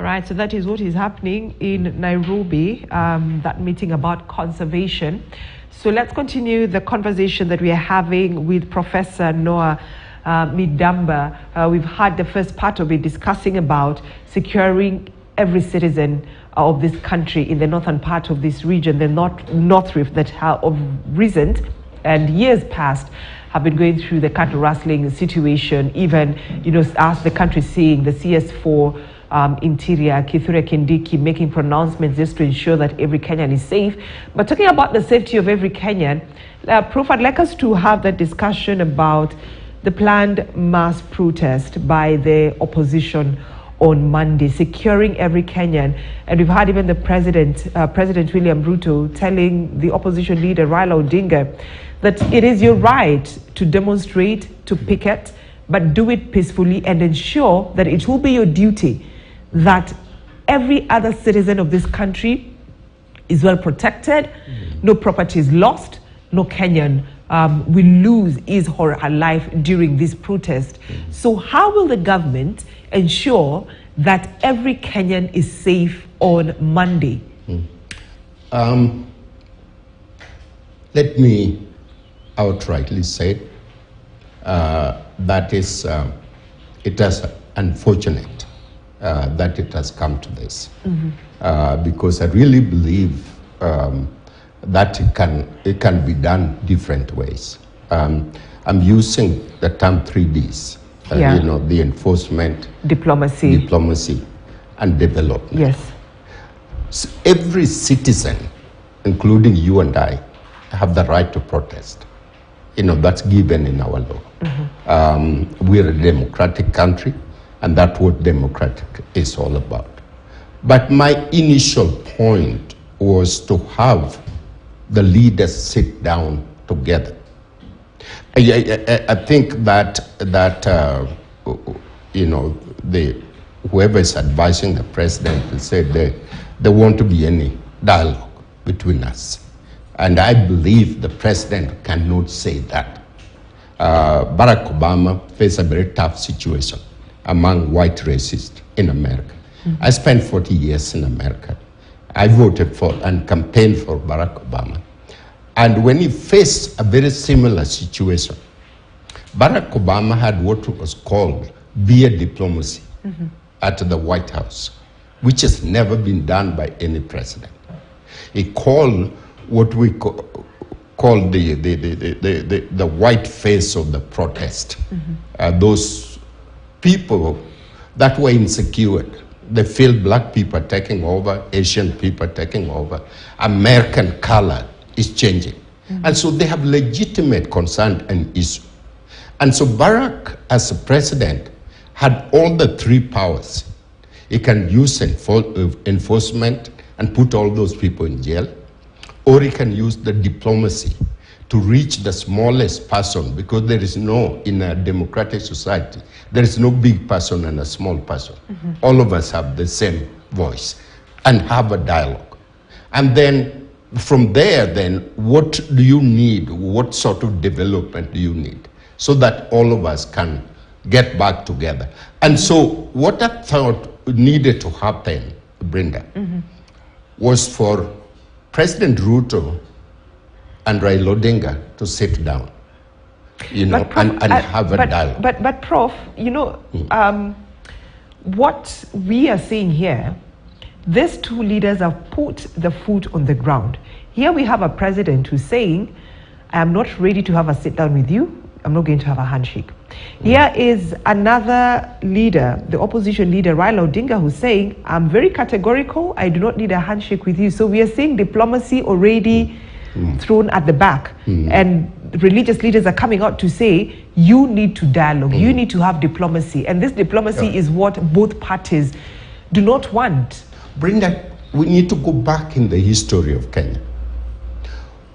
Right, so that is what is happening in Nairobi, that meeting about conservation. So let's continue the conversation that we are having with Professor Noah Midamba. We've had the first part of it discussing about securing every citizen of this country in the northern part of this region, the North Rift, that of recent and years past have been going through the cattle rustling situation, even, as the country is seeing the CS4 Interior, Kithure Kindiki, making pronouncements just to ensure that every Kenyan is safe. But talking about the safety of every Kenyan, Prof, I'd like us to have that discussion about the planned mass protest by the opposition on Monday, securing every Kenyan. And we've had even the President William Ruto telling the opposition leader Raila Odinga that it is your right to demonstrate, to picket, but do it peacefully and ensure that it will be your duty that every other citizen of this country is well protected, no property is lost, no Kenyan will lose his or her life during this protest. So how will the government ensure that every Kenyan is safe on Monday? Let me outrightly say that is, it is unfortunate that it has come to this, because I really believe that it can be done different ways. I'm using the term 3Ds, the enforcement, diplomacy, and development. Yes. So every citizen, including you and I, have the right to protest. That's given in our law. We're a democratic country, and that's what democratic is all about. But my initial point was to have the leaders sit down together. I think that whoever is advising the president will say there won't be any dialogue between us. And I believe the president cannot say that. Barack Obama faced a very tough situation among white racists in America. I spent 40 years in America. I voted for and campaigned for Barack Obama. And when he faced a very similar situation, Barack Obama had what was called beer diplomacy at the White House, which has never been done by any president. He called what we call the white face of the protest. Those people that were insecure, they feel black people taking over, Asian people taking over, American color is changing. And so they have legitimate concern and issue. And so Barack, as a president, had all the three powers. He can use enforcement and put all those people in jail, or he can use the diplomacy to reach the smallest person, because there is no, in a democratic society, there is no big person and a small person. All of us have the same voice and have a dialogue. And then from there, then, what do you need? What sort of development do you need? So that all of us can get back together. And so what I thought needed to happen, Brenda, was for President Ruto and Raila Odinga to sit down, and have a dialogue. But Prof, what we are seeing here, these two leaders have put the foot on the ground. Here we have a president who's saying, I am not ready to have a sit down with you. I'm not going to have a handshake. Here is another leader, the opposition leader, Raila Odinga, who's saying, I'm very categorical. I do not need a handshake with you. So we are seeing diplomacy already thrown at the back. And religious leaders are coming out to say, you need to dialogue, you need to have diplomacy. And this diplomacy is what both parties do not want. Brenda, we need to go back in the history of Kenya.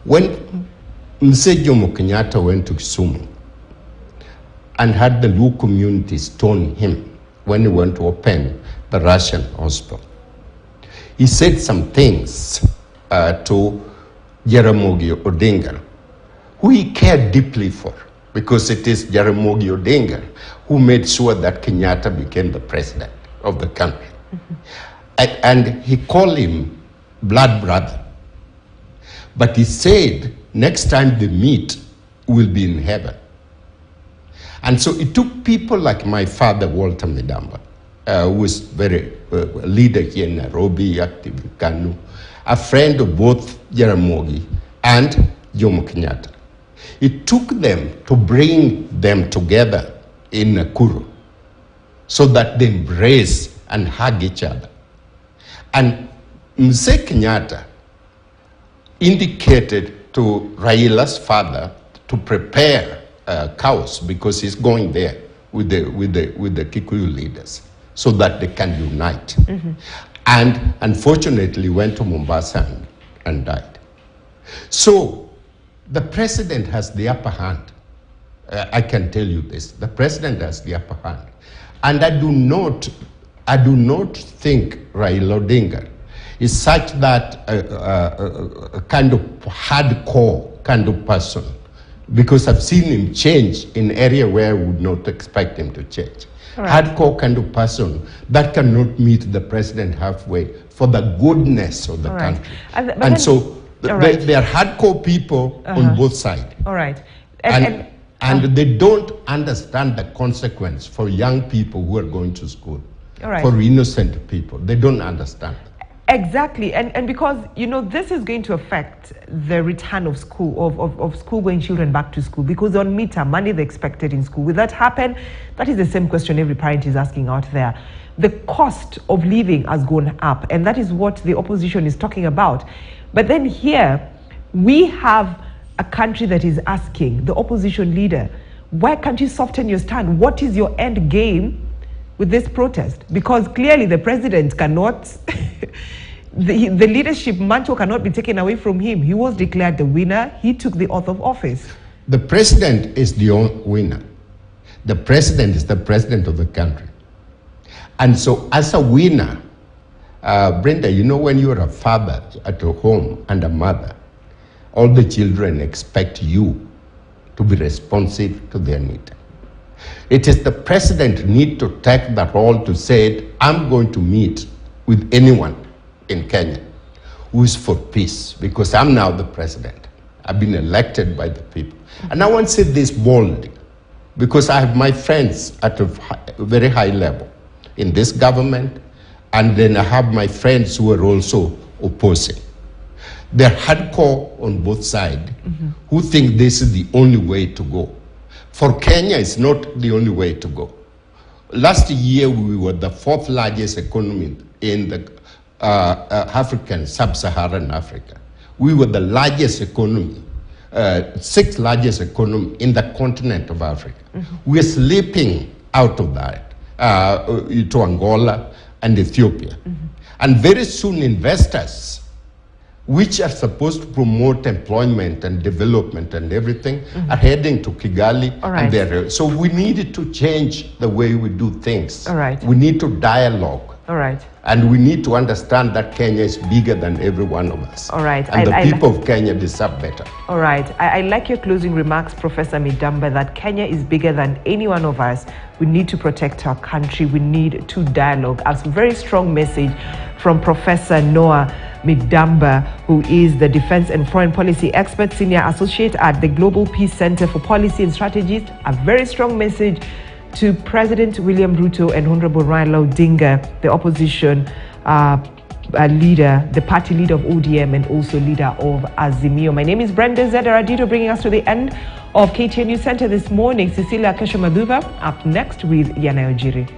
When Mzee Jomo Kenyatta went to Kisumu and had the Luo community stone him when he went to open the Russian hospital, he said some things to Jaramogi Odinga, who he cared deeply for, because it is Jaramogi Odinga who made sure that Kenyatta became the president of the country. And he called him blood brother. But he said, next time they meet, will be in heaven. And so it took people like my father, Walter Midamba, who was very leader here in Nairobi, active in Kanu, a friend of both Jaramogi and Jomo Kenyatta. It took them to bring them together in Nakuru so that they embrace and hug each other. And Mzee Kenyatta indicated to Raila's father to prepare cows because he's going there with the Kikuyu leaders so that they can unite. And unfortunately went to Mombasa and died. So the president has the upper hand. I can tell you this. The president has the upper hand. And I do not think Raila Odinga is such that a kind of hardcore kind of person, because I've seen him change in area where I would not expect him to change. Right. Hardcore kind of person that cannot meet the president halfway for the goodness of the country. And so there are hardcore people on both sides. All right. And they don't understand the consequence for young people who are going to school. For innocent people. They don't understand. Exactly, and because, you know, this is going to affect the return of school, of school-going children back to school, because on meter, money they expected in school. Will that happen? That is the same question every parent is asking out there. The cost of living has gone up, and that is what the opposition is talking about. But then here, we have a country that is asking the opposition leader, why can't you soften your stand? What is your end game with this protest? Because clearly the president cannot, the leadership mantle cannot be taken away from him. He was declared the winner. He took the oath of office. The president is the winner. The president is the president of the country. And so as a winner, Brenda, you know, when you're a father at your home and a mother, all the children expect you to be responsive to their need. It is the president need to take that role to say, I'm going to meet with anyone in Kenya who is for peace, because I'm now the president. I've been elected by the people. And I want to say this boldly, because I have my friends at a very high level in this government, and then I have my friends who are also opposing. They're hardcore on both sides who think this is the only way to go. For Kenya, it's not the only way to go. Last year, we were the 4th largest economy in the African, sub-Saharan Africa. We were the largest economy, 6th largest economy in the continent of Africa. We're slipping out of that to Angola and Ethiopia. And very soon, investors, which are supposed to promote employment and development and everything, are heading to Kigali. And so we need to change the way we do things. We need to dialogue. And we need to understand that Kenya is bigger than every one of us. And the people of Kenya deserve better. I like your closing remarks, Professor Midamba, that Kenya is bigger than any one of us. We need to protect our country. We need to dialogue. A very strong message from Professor Noah Midamba, who is the Defense and Foreign Policy Expert, Senior Associate at the Global Peace Center for Policy and Strategies. A very strong message to President William Ruto and Honorable Raila Odinga, the opposition leader, the party leader of ODM and also leader of Azimio. My name is Brenda Zederadito, bringing us to the end of KTN News Center this morning. Cecilia Kesho Maduva up next with Yanayojiri.